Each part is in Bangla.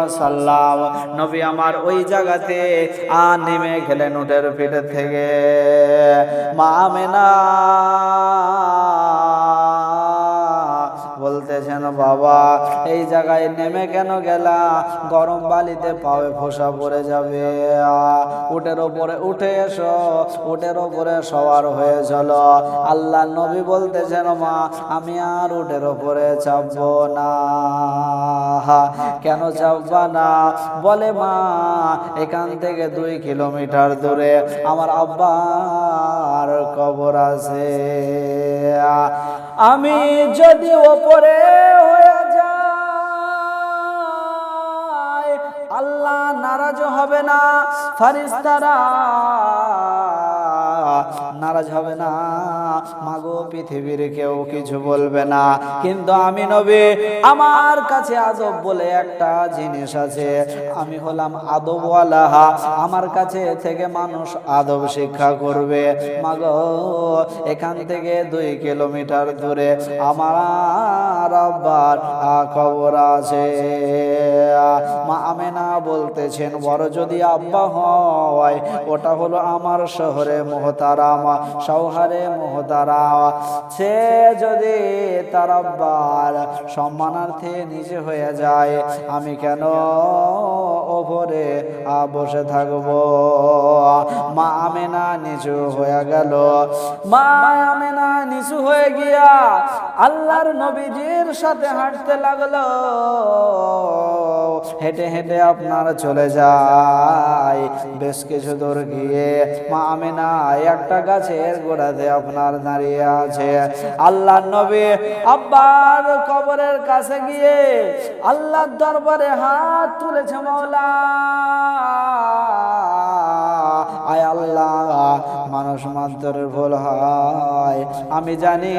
ওয়াসাল্লাম নবী আমার ওই জায়গাতে নেমে গেলেন উটের পিঠে থেকে। মা আমেনা বলতেছেন, বাবা এই জায়গায় নেমে কেন গেলা? গরম বালিতে পায়ে ফোসা পড়ে যাবে। উটের ওপরে উঠে এসো, উটের ওপরে সওয়ার হয়ে চলো। আল্লাহ নবী বলতেছেন, মা আমি আর উটের ওপরে চাপবো না। কেন চাপবা না? বলে, মা এখান থেকে 2 কিলোমিটার দূরে আমার আব্বার কবর আছে। আমি যদি ওপরে হয়ে যাই আল্লাহ নারাজ হবে না, ফেরেশতারা নারাজ হবে না, মাগো পৃথিবীর কেউ কিছু বলবে না। কিন্তু আমি নবী, আমার কাছে আদব বলে একটা জিনিস আছে। আমি হলাম আদবওয়ালা। আমার কাছে থেকে মানুষ আদব শিক্ষা করবে। মাগো এখান থেকে 2 কিলোমিটার দূরে আমার আব্বার কবর আছে। মা আমেনা বলতেছেন, বড় যদি আব্বা হয় ওটা হলো আমার শহরে মুহতারাম, শহরে মুহতারাম। সে যদি তার আব্বার সম্মানার্থে নিচে হয়ে যায়, আমি কেন ওপরে বসে থাকবো? মা আমেনা নিচু হয়ে গেল। মা আমেনা নিচু হয়ে গিয়া আল্লাহর নবীজির সাথে হাঁটতে লাগলো। হেঁটে হেঁটে আপনার চলে যায়। বেশ কিছু দূর গিয়ে মা আমেনা একটা গাছের গোড়াতে আপনার দাঁড়িয়ে আছে। আল্লাহর নবী আব্বার কবরের কাছে গিয়ে আল্লাহর দরবারে হাত তুলেছে, মাওলা আয় আল্লাহ, মানুষ মাত্রের ভুল হয়। আমি জানি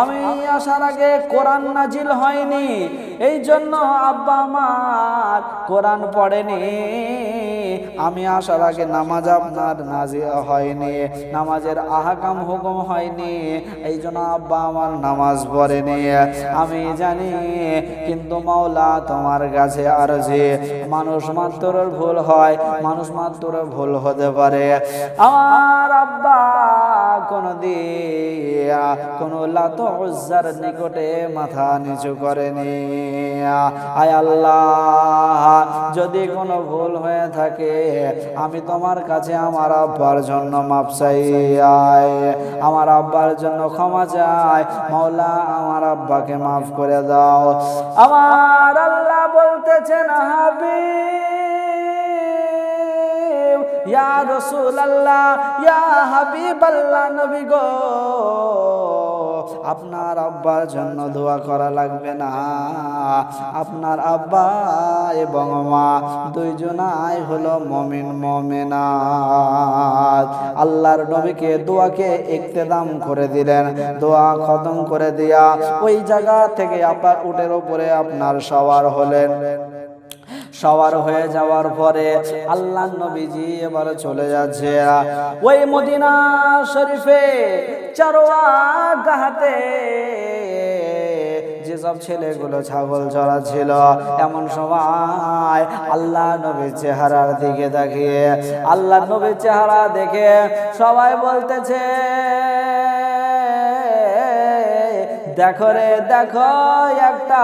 আমি আসার আগে কোরআন নাজিল হয়নি, এই জন্য আব্বা আমার কোরআন পড়েনি। আমি আসার আগে নামাজ আপনার নাজিল হয়নি, নামাজের আহকাম হুকুম হয়নি, এই জন্য আব্বা আমার নামাজ পড়েনি। আমি জানি, কিন্তু মাওলা তোমার কাছে আরজি, মানুষ মাত্রের ভুল হয়, মানুষ মাত্রের ভুল হতে পারে। আমার আব্বা কোন লাত উজ্জার নিকটে মাথা নিচু করেনি। আয় আল্লাহ, যদি কোনো ভুল হয়ে থাকে আমি তোমার কাছে আমার আব্বার জন্য মাপ চাই, আমার আব্বার জন্য ক্ষমা চাই। মাওলা আমার আব্বাকে মাফ করে দাও। আমার আল্লাহ বলতেছেন, হাবিব ইয়া রাসূলুল্লাহ, ইয়া হাবিবাল্লাহ, নবী গো আপনার আব্বার জন্য দোয়া করা লাগবে না। আপনার আব্বা এবং মা দুইজনাই হলো মুমিন মুমিনাত। আল্লাহর নবীকে দোয়াকে ইক্তেদাম করে দিলেন। দোয়া খতম করে দিয়া ওই জায়গা থেকে আপনার উটের উপরে আপনার সওয়ার হলেন। সওয়ার হয়ে যাওয়ার পরে আল্লাহ নবীজি এবার চলে যাচ্ছে ওই মদিনা শরীফে চারওয়াগাহতে যেসব ছেলেগুলো ছাগল চড়াচ্ছিল। এমন সময় আল্লাহ নবীর চেহারার দিকে তাকিয়ে আল্লাহ নবীর চেহারা দেখে সবাই বলতেছে, দেখো রে দেখো একটা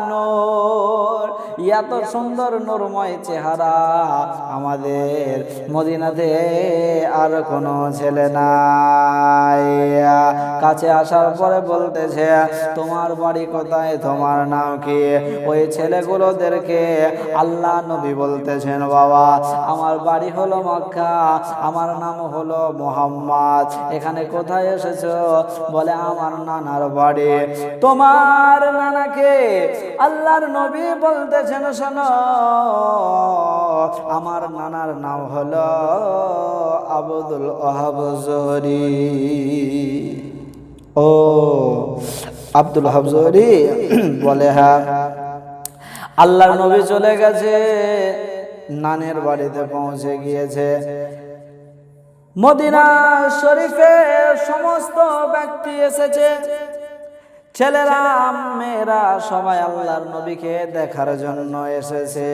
নূর, এত সুন্দর নূরময় চেহারা আমাদের মদিনাতে আর কোনো ছেলে নাই। কাছে আসার পরে বলতেছে, তোমার বাড়ি কোথায়, তোমার নাম কি? ওই ছেলেগুলোদেরকে আল্লাহ নবী বলতেছেন, বাবা আমার বাড়ি হলো মক্কা, আমার নাম হলো মুহাম্মদ। এখানে কোথায় এসেছো? বলে আমার নানার বাড়ি। তোমার নানাকে? আল্লাহর নবী বলতেছেন, শোনো আমার নানার নাম হলো আব্দুল ওয়াহাব জোহরি। ও আব্দুল ওয়াহাব জোহরি? বলে হ্যাঁ। আল্লাহর নবী চলে গেছে, নানের বাড়িতে পৌঁছে গিয়েছে। মদিনা শরীফে সমস্ত ব্যক্তি এসেছে। ছেলেরা মেয়েরা সবাই আল্লাহর নবীকে দেখার জন্য এসেছে।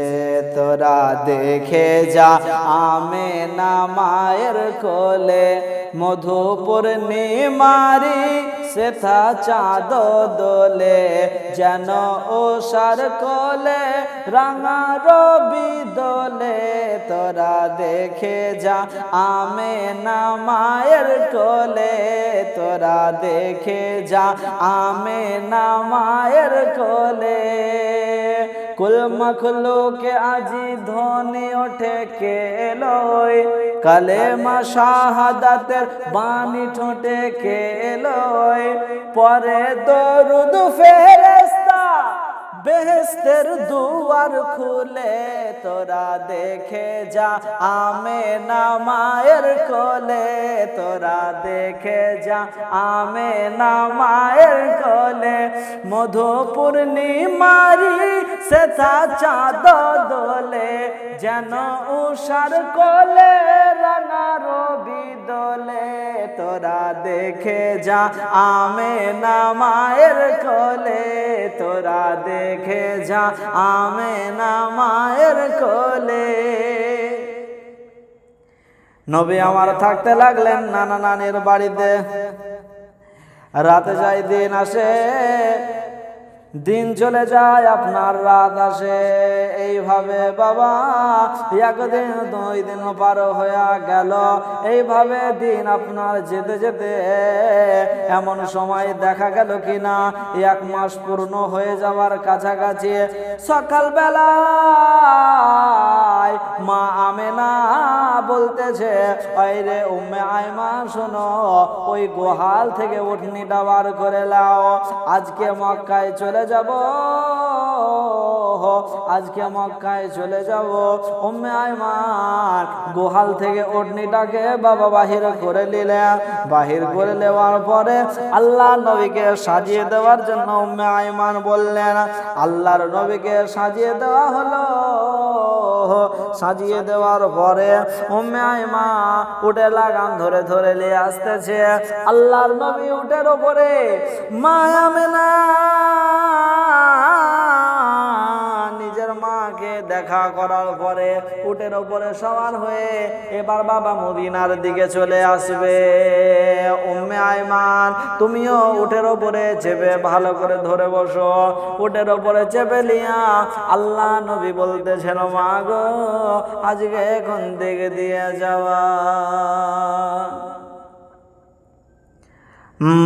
তোরা দেখে যা আমেনা মায়ের কোলে মধুপুর নিমারি সেথা চাঁদ দোলে যেন ওষার কোলে রাঙা রবি দোলে। তোরা দেখে যা আমেনা মায়ের কোলে, তোরা দেখে যা আমেনা মায়ের কোলে। কুল মখলুকে আজি ধ্বনি ওঠে কেলোয়, কালেমা শাহাদাতের বাণী ঠোঁটে কেলোয়। পরে দরুদ ফেরেশতা বেহেশতের দুয়ার খুলে। তোরা দেখে যা আমেনা মায়ের কোলে, তোরা দেখে যা আমেনা মায়ের কোলে মধুপুর নিমারি সেথা চাঁদ দোলে যেন উষার কোলে রাঙা রবি দোলে। তোরা দেখে যা আমেনা মায়ের কোলে, তোরা দেখে যা আমেনা মায়ের কোলে। নবী আমার থাকতে লাগলেন নানা নানির বাড়িতে। রাতে যায় দিন আসে, দিন চলে যায় আপনার রাত আসে। এইভাবে বাবা একদিন 2 দিন পার হয়ে গেল। এইভাবে দিন আপনার যেতে যেতে এমন সময় দেখা গেল কিনা 1 মাস পূর্ণ হয়ে যাওয়ার কাছাকাছি। সকালবেলায় মা আমেনা বলতেছে, আইরে উম্মে আয়মান শোনো, ওই গোহাল থেকে উঠনিটা বার করে লাও, আজকে মক্কায় চলে যাব, আজকে মক্কায় চলে যাব। উম্মে আয়মান গোহাল থেকে উটনিটাকে বাবা বাহির করে নিলেন। বাহির করে নেওয়ার পরে আল্লাহ নবীকে সাজিয়ে দেওয়ার জন্য উম্মে আয়মান বললেন। আল্লাহর নবীকে সাজিয়ে দেওয়া হলো। সাজিয়ে দেওয়ার পরে উম্মে আয়মান উটে লাগাম ধরে ধরে নিয়ে আসতেছে। আল্লাহর নবী উটের উপরে, মা আমেনা নিজের মাকে দেখা করার পরে উটের উপরে সওয়ার হয়ে এবার বাবা মদিনার দিকে চলে আসবে। উম্মে আয়মান তুমিও উটের উপরে চেপে ভালো করে ধরে বসো। উটের উপরে চেপে লিয়া আল্লাহ নবী বলতেছেন, মা গো আজকে এখন দিকে দিয়ে যাওয়া।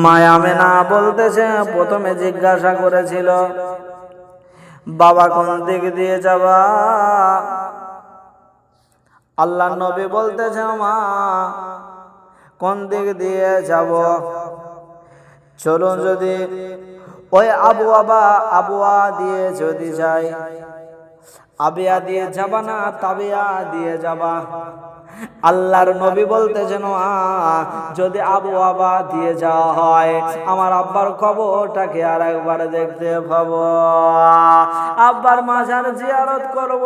মা আমেনা বলতেছে, প্রথমে জিজ্ঞাসা করেছিল বাবা কোন দিক দিয়ে যাবা। আল্লাহ নবী বলতেছে, মা কোন দিক দিয়ে যাব? চলুন যদি ওই আবুয়া দিয়ে যদি যাই। আবিয়া দিয়ে যাবা না তাবিয়া দিয়ে যাবা? আল্লাহর নবী বলতেছেন, যদি আবুয়া দিয়ে যাওয়া হয় আমার আব্বার কবরটাকে আর একবার দেখতে পাবো, আব্বার মাজার জিয়ারত করব।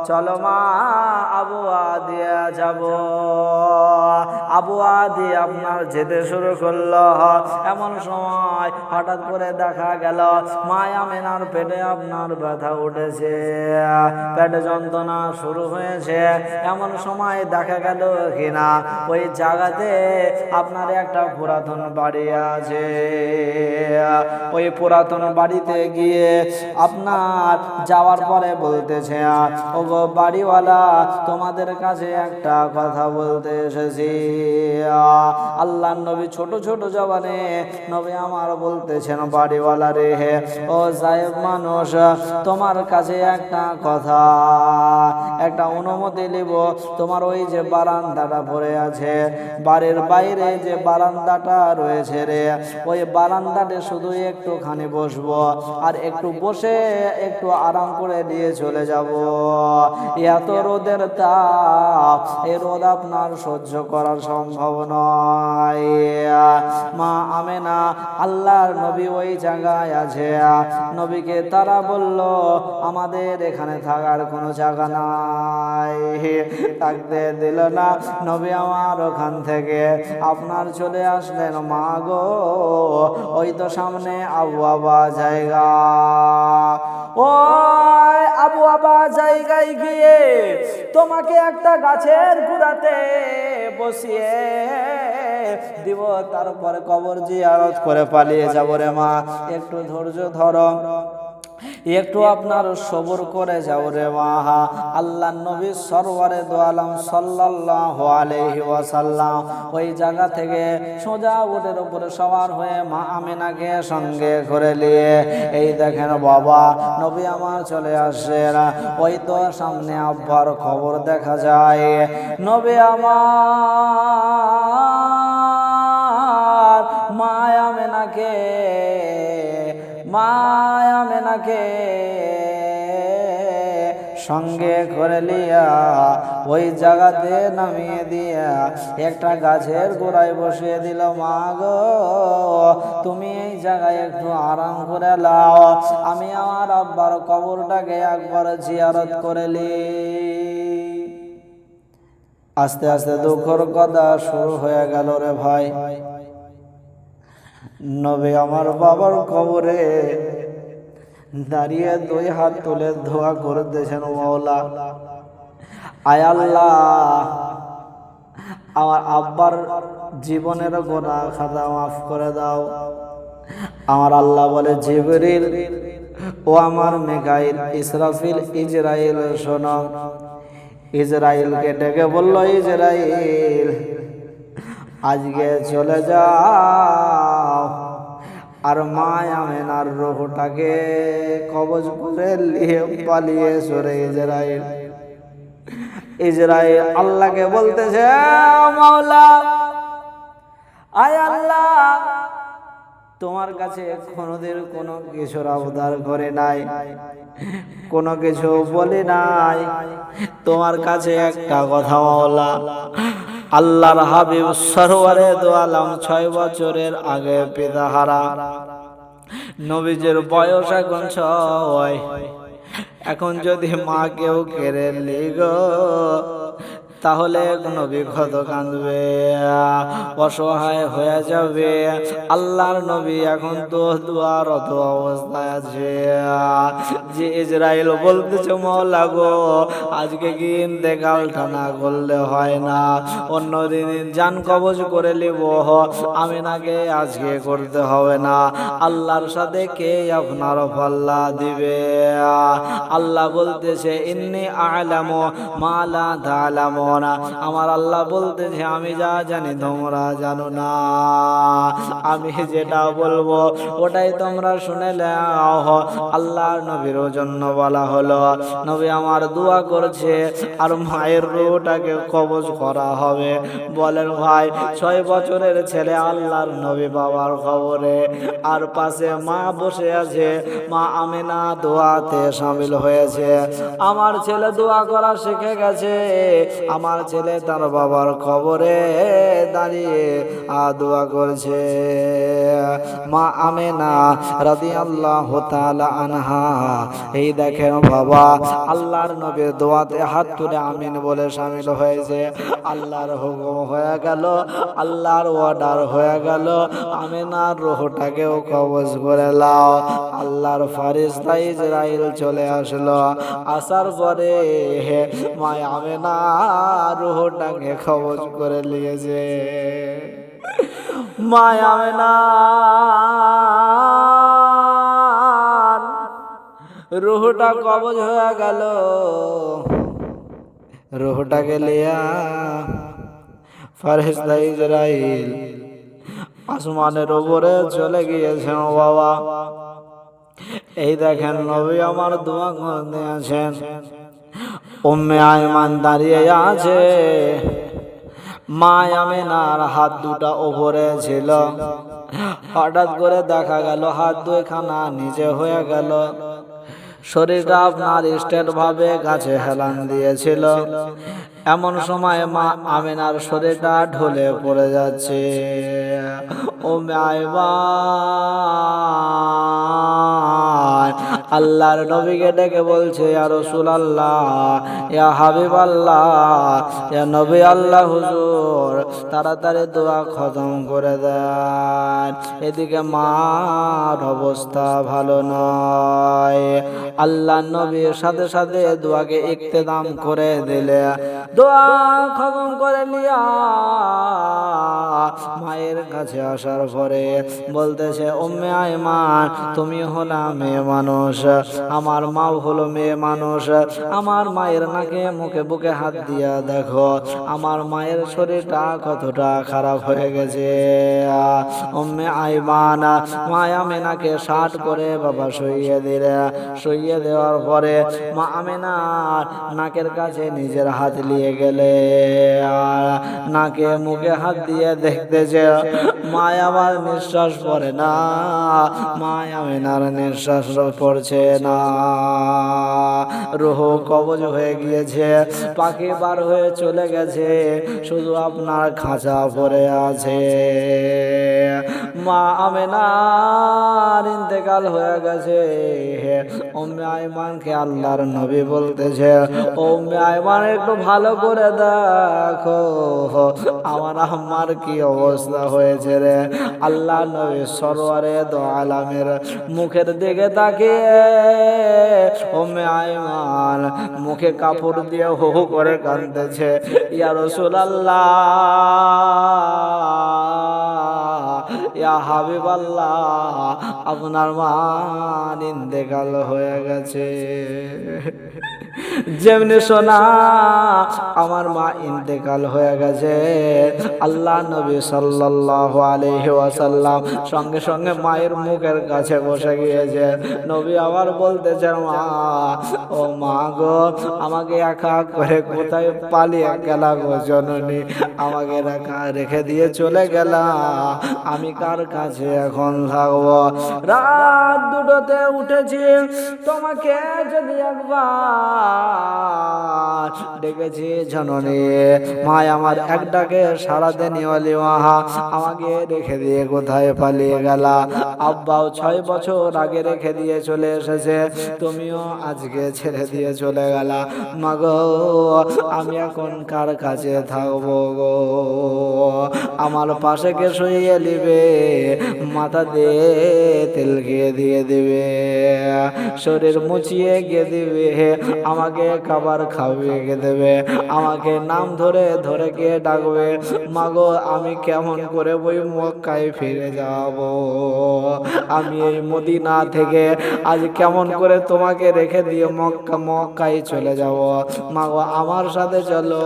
চলো মা আবুয়া দিয়ে যাব। আবুয়া দিয়ে আপনার যেতে শুরু করলো। এমন সময় হঠাৎ করে দেখা গেল মা আমেনার পেটে আপনার ব্যথা উঠেছে, পেটে যন্ত্রণা শুরু হয়েছে। এমন সময় দেখা গেল কিনা ওই জায়গাতে আপনার একটা পুরাতন বাড়ি আছে। ওই পুরাতন বাড়িতে গিয়ে আপনার যাওয়ার পরে বলতেছে, ও গো বাড়িওয়ালা, তোমাদের কাছে একটা কথা বলতে এসেছি। আল্লাহ নবী ছোট ছোট জবানে নবী আমার বলতেছেন, বাড়িওয়ালা রে, ও সাহেব মানুষ, তোমার কাছে একটা কথা, একটা অনুমতি নিব। তোমার ওই যে বারান্দাটা পড়ে আছে, বাড়ির বাইরে যে বারান্দাটা রয়েছে রে, ওই বারান্দাটা শুধু একটুখানি বসবো, আর একটু বসে একটু আরাম করে দিয়ে চলে যাব। এত রোদের তাপ, এই রোদ আপনার সহ্য করা সম্ভব নয়। মা আমেনা আল্লাহর নবী ওই জায়গায় আছে, নবীকে তারা বলল আমাদের এখানে থাকার কোনো জায়গা নাই, থাকতে দিল না। নবী আমার ওখান থেকে আপনার চলে আসলেন। মা গো, ওই তো সামনে আবু আবা জায়গা, ওই আবু আবা জায়গায় গিয়ে তোমাকে একটা গাছের গোড়াতে বসিয়ে দিব, তারপরে কবর জিয়ারত করে পালিয়ে যাব রে মা। একটু ধৈর্য ধরো, একটু আপনার সবর করে যাও রে মা। আল্লাহ নবী সরওয়ারে দো আলম সাল্লাল্লাহু আলাইহি ওয়াসাল্লাম ওই জায়গা থেকে সোজা উটের উপরে সওয়ার হয়ে মা আমিনাকে সঙ্গে করে নিয়ে এই দেখেন বাবা নবী আমার চলে আসেন। ওই তো সামনে আব্বার খবর দেখা যায়। নবী আমার মা আমিনাকে সঙ্গে করে লিয়া ওই জায়গাতে নামিয়ে দিয়া একটা গাছের গোড়ায় বসিয়ে দিল। মা গো, তুমি এই জায়গায় একটু আরাম করে লাও, আমি আমার আব্বার কবরটাকে একবার জিয়ারত করে লি। আস্তে আস্তে দুঃখের কথা শুরু হয়ে গেল রে ভাই। নবী আমার বাবার কবরে দাঁড়িয়ে দুই হাত তুলে দোয়া করতেছেন, মাওলা আয় আল্লাহ, আমার আব্বার জীবনের গুনাহ খাতা মাফ করে দাও। আমার আল্লাহ বলে, জিবরিল ও আমার মিকাইল, ইসরাফিল, ইজরাইল শোনো। ইজরাইলকে ডেকে বলল, ইজরাইল আজকে চলে যাও আর মা আমেনার রূহটাকে কবজ করে নিয়ে পালিয়ে সরে। ইজরাইল আল্লাহকে বলতেছে, মাওলা আয় আল্লাহ, তোমার কাছে কোনোদিন কোনো কিছুর আবদার করে নাই, কোনো কিছু বলি নাই, তোমার কাছে একটা কথা মাওলা, আল্লাহর হাবিব সরওয়ারে দো আলম 6 বছরের আগে পিতাহারা, নবীজির বয়স এখন 6। এখন যদি মা কেউ কেড়ে লিগো তাহলে নবী কত কাঁদবে, অসহায় হয়ে যাবে। আল্লাহর নবী এখন তো দুয়ারত অবস্থায় আছে। যে ইজরাইল বলতেছে, মাওলা গো, আজকে কি ইন্তেকালটা না করলে হয় না, অন্যদিন জান কবজ করে নিব, আমিনাকে আজকে করতে হবে না। আল্লাহর সাথে কে আপনার পাল্লা দিবে? আল্লাহ বলতেছে, ইন্নী আ'লামু মা লা তা'লামুন, আমার আল্লাহ বলতেছে, আমি যা জানি তোমরা জানো না, আমি যেটা বলবো ওটাই তোমরা শুনে নাও। আল্লাহর নবীর জন্য বলা হলো, নবী আমার দোয়া করছে আর মায়ের রূহটাকে কবজ করা হবে। বলেন ভাই, 6 বছরের ছেলে আল্লাহর নবী বাবার খবরে, আর পাশে মা বসে আছে, মা আমিনা দোয়াতে শামিল হয়েছে। আমার ছেলে দোয়া করা শিখে গেছে, আমার ছেলে তার বাবার খবরে দাঁড়িয়ে দোয়া করছে। মা আমিনা রাদিয়াল্লাহু তাআলা আনহা, এই দেখেন বাবা, আল্লাহর নবীর দোয়াতে হাত তুলে আমিন বলে শামিল হয়েছে। আল্লাহর হুকুম হয়ে গেল, আল্লাহর অর্ডার হয়ে গেল, আমিনার রূহটাকেও কবজ করে লাও। আল্লাহর ফেরেশতা ইজরাইল চলে আসলো, আসার পরে মা আমিনা রূহটাকে কবজ করে নিয়েছে। মা আমিনা রূহটা কবজ হয়ে গেল। রূহটাকে লিয়া ফেরেশতা ইজরাইল আসমানের উপরে চলে গিয়েছেন। বাবা, এই দেখেন নবী আমার দোয়া করতে আছেন, উম্মে আয়মান দাঁড়িয়ে আছে, মা আমেনার হাত দুটা ওপরে ছিল। হঠাৎ করে দেখা গেল হাত দুইখানা নিচে হয়ে গেল। শরীরটা আপনার স্টেট ভাবে গাছে হেলান দিয়েছিল। এমন সময় মা আমেনার শরীরটা ঢলে পড়ে যাচ্ছে। ও আল্লাহর নবীকে ডেকে বলছে, ইয়া রাসূলুল্লাহ, ইয়া হাবিবাল্লাহ, ইয়া নবী আল্লাহ হুজুর, তাড়াতাড়ি দোয়া খতম করে দেন। এদিকে মার অবস্থা ভালো নয়। আল্লাহ নবীর সাথে সাথে দোয়াকে ইক্তেদাম করে দিলে। দোয়া খতম করে লিয়া মায়ের কাছে আসার পরে বলতেছে, উম্মে আয়মান, তুমি হলা মেয়ে মানুষ, আমার মাও হলো মেয়ে মানুষ। আমার মায়ের নাকে মুখে বুকে হাত দিয়া দেখো আমার মায়ের শরীরটা কতটা খারাপ হয়ে গেছে। উম্মে আয়মান মা আমেনাকে 60 করে বাবা শুইয়ে দিলে। শুইয়ে দেওয়ার পরে মা আমেনার নাকের কাছে নিজের হাত নিয়ে গেলে, আর নাকে মুখে হাত দিয়ে দেখতেছে মা আবার নিঃশ্বাস পড়ে না, মা আমেনার নিঃশ্বাস পড়ছে না। রূহ কবজ হয়ে গিয়েছে, পাখি বার হয়ে চলে গেছে, শুধু আপনার খাঁচা পড়ে আছে। মা আমেনার ইন্তেকাল হয়ে গেছে। উম্মে আয়মানকে আল্লাহর নবী বলতেছে, উম্মে আয়মান, একটু ভালো করে দেখো আমার আম্মার কি অবস্থা হয়েছে রে। আল্লাহ নবী সরওয়ারে দো আলামের মুখের দিকে তাকিয়ে উম্মে আয়মান মুখে কাপড় দিয়ে হু হু করে কাঁদতেছে, ইয়া রাসূলুল্লাহ, ইয়া হাবিবাল্লাহ, আপনার মা ইন্তেকাল হয়ে গেছে। যেমনি শোনা আমার মা ইন্তেকাল হয়ে গেছে, আল্লাহ নবী সাল্লাল্লাহু আলাইহি ওয়াসাল্লাম সঙ্গে সঙ্গে মায়ের মুখের কাছে বসে গিয়েছে। নবী আবার বলতেছেন, মা, ও মা গো, আমাকে একা করে কোথায় পালিয়ে গেলা গো জননী, আমাকে রেখে দিয়ে চলে গেলা, আমি কার কাছে এখন থাকবো। রাত 2টোতে উঠেছি, তোমাকে যদি একবার ডেকেছি জননী, মা আমার এক ডাকে সারা দিন আমাকে রেখে দিয়ে কোথায় পালিয়ে গেলা। আব্বাও 6 বছর আগে রেখে দিয়ে চলে এসেছে, তুমিও আজকে ছেড়ে দিয়ে চলে গেলা। মা গো, আমি এখন কার কাছে থাকবো গো। আমার পাশে কে শুয়ে নিবে, মাথা দিয়ে তেল খেয়ে দিয়ে দিবে, শরীর মুছিয়ে গিয়ে দিবে, আমাকে খাবার খাওয়িয়ে গিয়ে দেবে, আমাকে নাম ধরে ধরে কে ডাকবে। মাগো, আমি কেমন করে ওই মক্কায় ফিরে যাব? আমি এই মদিনা থেকে আজ কেমন করে তোমাকে রেখে দিয়ে মক্কায় চলে যাব? মাগো, আমার সাথে চলো,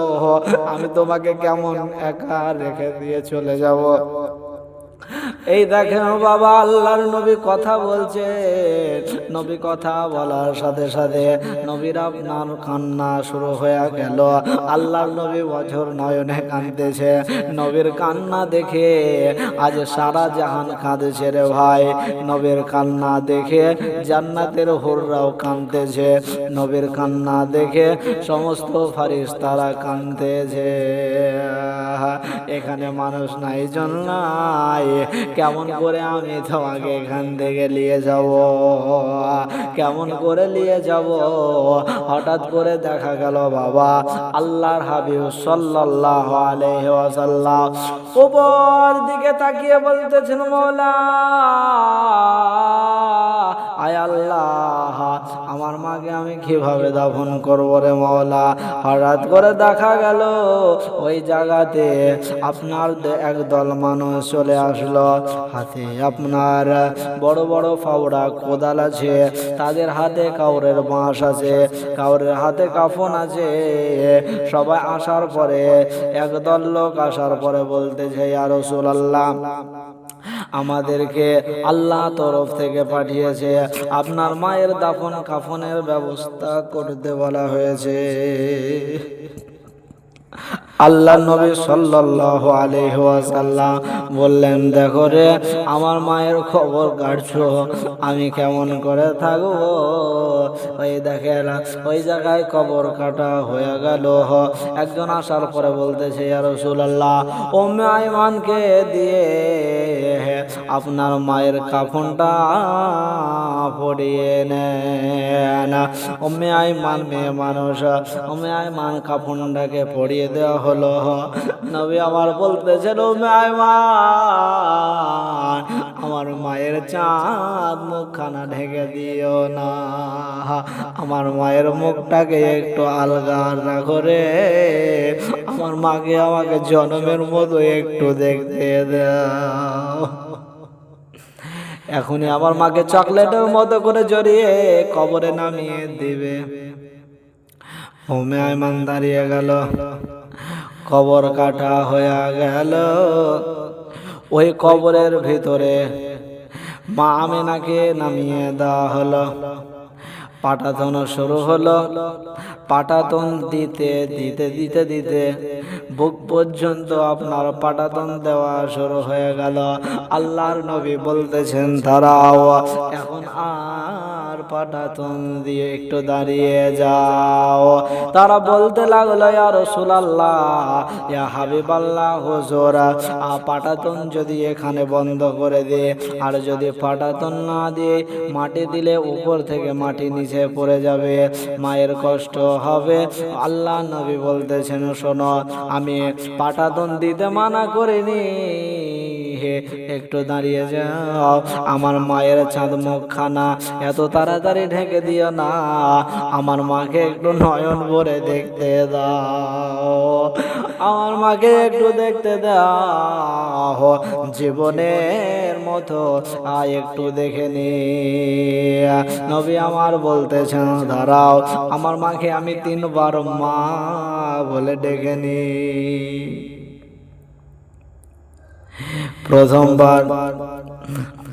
আমি তোমাকে কেমন একা রেখে দিয়ে চলে যাব? এই দেখেন বাবা, আল্লাহর নবী কথা বলছে। নবী কথা বলার সাথে সাথে নবীর আপনার কান্না শুরু হয়ে গেল। আল্লাহর নবী বছর নয়নে কাঁদতেছে। নবীর কান্না দেখে আজ সারা জাহান কাঁদছে রে ভাই। নবীর কান্না দেখে জান্নাতের হুররাও কাঁদতেছে। নবীর কান্না দেখে সমস্ত ফারিস্তারা কাঁদতেছে। এখানে মানুষ নাই, জন নাই, কেমন করে আমি তোমাকে এখান থেকে নিয়ে যাব? কেমন করে নিয়ে যাব? হঠাৎ করে দেখা গেল বাবা, আল্লাহর হাবিব সাল্লাল্লাহু আলাইহি ওয়াসাল্লাম উপর দিকে তাকিয়ে বলতেছেন, মওলা, আয় আল্লাহ, আমার মাকে আমি কিভাবে দাফন করব রে মওলা? হঠাৎ করে দেখা গেল ওই জায়গাতে আপনার একদল মানুষ চলে আসলো। হাতে আপনার বড় বড় ফাওড়া কোদাল আছে, তাদের হাতে কাউরের বাঁশ আছে, কাউরের হাতে কাফন আছে। সবাই আসার পরে একদল লোক আসার পরে বলতেছে, ইয়া রাসূলুল্লাহ, আমাদেরকে আল্লাহ তরফ থেকে পাঠিয়েছে, আপনার মায়ের দাফন কাফনের ব্যবস্থা করতে বলা হয়েছে। আল্লাহ নবী সাল্লাল্লাহু আলাইহি ওয়াসাল্লাম বললেন, দেখো রে, আমার মায়ের খবর কাটছো, আমি কেমন করে থাকবো? ওই দেখেন ওই জায়গায় কবর কাটা হয়ে গেল। একজন আসার পরে বলতেছে, ইয়া রাসূলুল্লাহ, উম্মে আইমানকে দিয়ে আপনার মায়ের কাফনটা পরিয়ে নেন। উম্মে আইমান মেয়ে মানুষ, উম্মে আইমান কাফনটাকে পরিয়ে দেওয়া হলো। নবী আমার বলতেছেন, উম্মে আইমান, আমার মায়ের চাঁদ মুখখানা ঢেকে দিও না, আমার মায়ের মুখটাকে একটু আলগা রাখো রে, আমার মাকে আমাকে জন্মের মতো একটু দেখতে দাও। এখনই আমার মাকে চকলেটের মতো করে জড়িয়ে কবরে নামিয়ে দিবে। উম্মে আইমান দাঁড়িয়ে গেল, কবর কাটা হয়ে গেল। ওই কবরের ভিতরে মা আমিনাকে নামিয়ে দেওয়া হলো। পাটাতন শুরু হলো। পাটাতন দিতে দিতে দিতে দিতে বুক পর্যন্ত আপনার পাটাতন দেওয়া শুরু হয়ে গেল। আল্লাহর নবী বলতেছেন, দাঁড়াও, এখন আর পাটাতন দিয়ে একটু দাঁড়িয়ে যাও। তারা বলতে লাগলো, ইয়া রাসূলুল্লাহ, ইয়া হাবিবাল্লাহ, হুজুর, পাটাতন যদি এখানে বন্ধ করে দে, আর যদি পাটাতন না দিয়ে মাটি দিলে উপর থেকে মাটি নিচে পড়ে যাবে, মায়ের কষ্ট হবে। আল্লাহ নবী বলতেছেন, শোনো, আমি পাটাতন দিতে মানা করিনি, একটু দাঁড়িয়ে যাও, আমার মায়ের চাঁদ মুখখানা এত তাড়াতাড়ি ঢেকে দিও না, আমার মাকে একটু নয়ন ভরে দেখতে দাও, আমার মাকে একটু দেখতে দাও, জীবনের মতো একটু দেখে নি। নবী আমার বলতেছেন, দাঁড়াও, আমার মাকে আমি 3 বার মা বলে ডেকে নি। প্রথমবার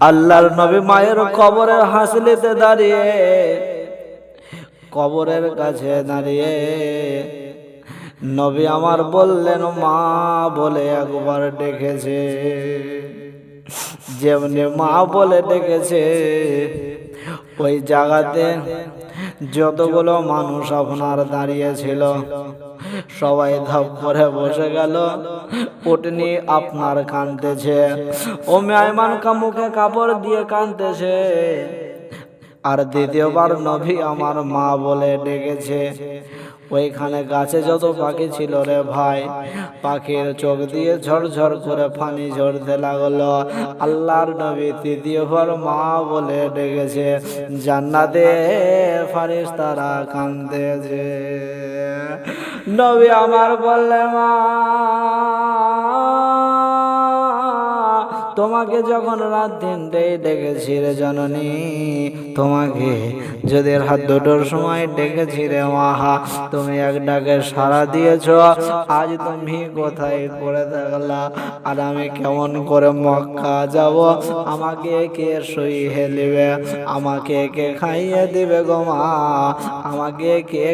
আল্লাহর নবী মায়ের কবরের হাসলিতে দাঁড়িয়ে, কবরের কাছে দাঁড়িয়ে নবী আমার বললেন, মা বলে একবার ডেকেছে। যেমনি মা বলে ডেকেছে, ওই জায়গাতে যতগুলো মানুষ আপনার দাঁড়িয়ে ছিল সবাই ধাপ করে বসে গেল। উটনি আপনার কাঁদতেছে, উম্মে আইমান মুখে কাপড় দিয়ে কাঁদতেছে। আর দ্বিতীয়বার নবী আমার মা বলে ডেকেছে। ওইখানে গাছে যত পাখি ছিল রে ভাই, পাখির চোখ দিয়ে ঝরঝর করে পানি ঝরতে লাগলো। আল্লাহর নবী তৃতীয়বার মা বলে ডেকেছে। জান্নাতের ফারিস্তারা কাঁদতেছে। নবী আমার বললে, মা, তোমাকে যখন রাত 3টায় ডেকেছি রে জননী, তোমাকে যদি রাত 2টার সময় ডেকেছি রে মাহা, তুমি এক ডাকে সাড়া দিয়েছ। আজ তুমি কোথায় পড়ে থাকলা? আর আমি কেমন করে মক্কা যাব? আমাকে কে সইয়ে দিবে? আমাকে কে খাইয়ে দিবে গো মা? আমাকে কে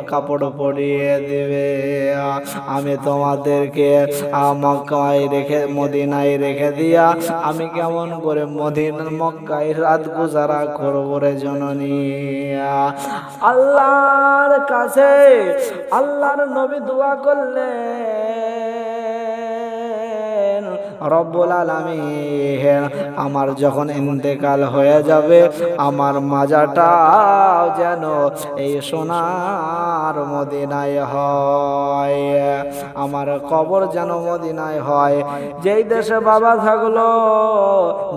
কাপড় পরিয়ে দিবে? আমি তোমাদেরকে মক্কায় রেখে, মদিনায় রেখে দিয়া আমি কেমন করে মদিনার মক্কায় রাত গুজারা করব রে জননী? আল্লাহর কাছে আল্লাহর নবী দোয়া করলেন, রব্বুল আলামিন, আমার যখন ইন্তেকাল হয়ে যাবে, আমার মাজাটা যেন এই সোনার মদিনায় হয়, আমার কবর যেন মদিনায় হয়। যেই দেশে বাবা থাকলো,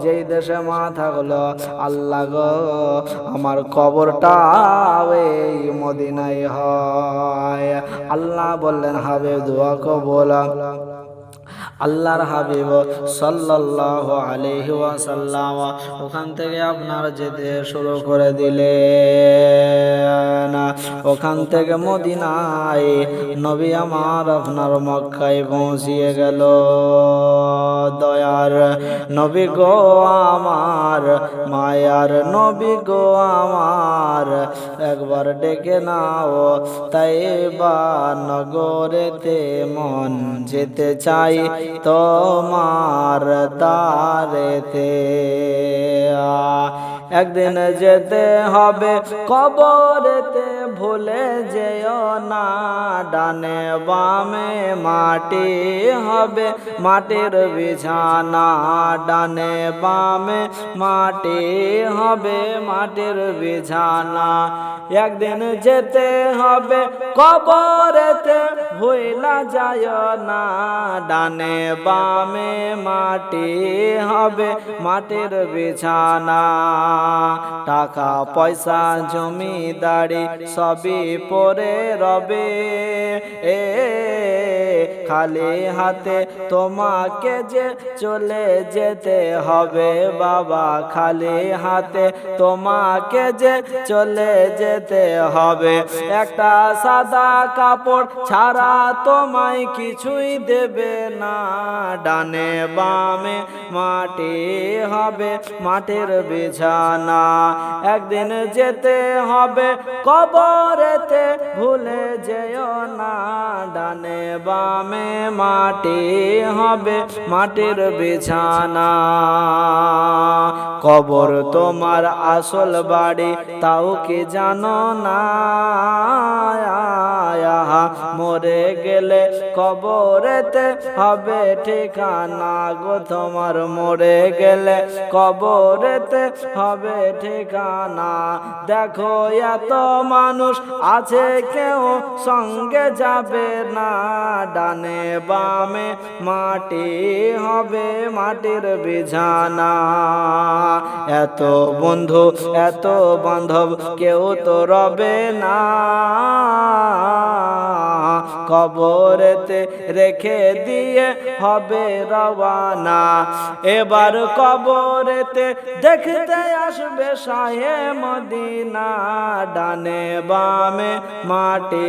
যেই দেশে মা থাকলো, আল্লাহ গো, আমার কবরটা এই মদিনায় হয়। আল্লাহ বললেন, হবে দোয়া কবুল। আল্লাহর হাবিব সাল্লাল্লাহু আলাইহি ওয়াসাল্লাম ওখান থেকে আপনার যেতে শুরু করে দিলেন। ওখান থেকে মদিনায়, নবী আমার আপনার মক্কায় পৌঁছিয়ে গেল। দয়ার নবী গো আমার, মায়ার নবী গো আমার, একবার ডেকে নাও তাইবা নগরেতে, মন যেতে চাই তোমার দারেতে। একদিন যেতে হবে কবরেতে, ভুলে যেও না, ডানে বামে মাটি হবে, মাটির বিছানা, ডানে বামে মাটি হবে, মাটির বিছানা। একদিন যেতে হবে কবরেতে, ভুলা যায় না, ডানে বামে মাটি হবে, মাটির বিছানা। টাকা পয়সা জমিদারি সবই পরে রবে, খালি হাতে তোমাকে যে চলে যেতে হবে বাবা, খালি হাতে তোমাকে যে চলে যেতে হবে। একটা সাদা কাপড় ছাড়া তোমায় কিছুই দেবে না, ডানে বামে মাটি হবে, মাটির বিছানা। একদিন যেতে হবে কবরেতে, ভুলে যেও না, ডানে বামে মাটি হবে, মাটির বিছানা। কবর তোমার আসল বাড়ি তাও কি জানো না, মরে গেলে কবরেতে হবে ঠিকানা গো তোমার, মরে গেলে কবরেতে হবে ঠিকানা। দেখো এত মানুষ আছে কেউ সঙ্গে যাবে না, ডানে বামে মাটি হবে, মাটির বিছানা। এত বন্ধু এত বান্ধব কেউ তো রবে না, কবরেতে রেখে দিয়ে হবে রওয়ানা। এবার কবরেতে দেখতে আসবে শাহে মদিনা, ডানে বামে মাটি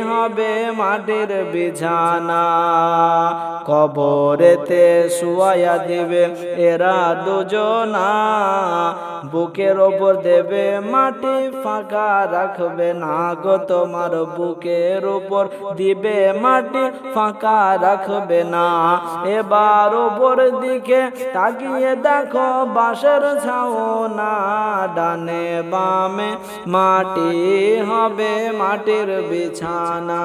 হবে, মাটির বিছানা। কবরেতে শুয়াইয়া দিবে এরা দুজনা, বুকের ওপর দেবে মাটি, ফাঁকা রাখবে না গো তোমার, বুকের ওপর দিবে মাটি, ফাঁকা রাখবে না। এবার ওপর দিকে তাকিয়ে দেখো বাঁশের ছাউনা, ডানে বামে মাটি হবে, মাটির বিছানা।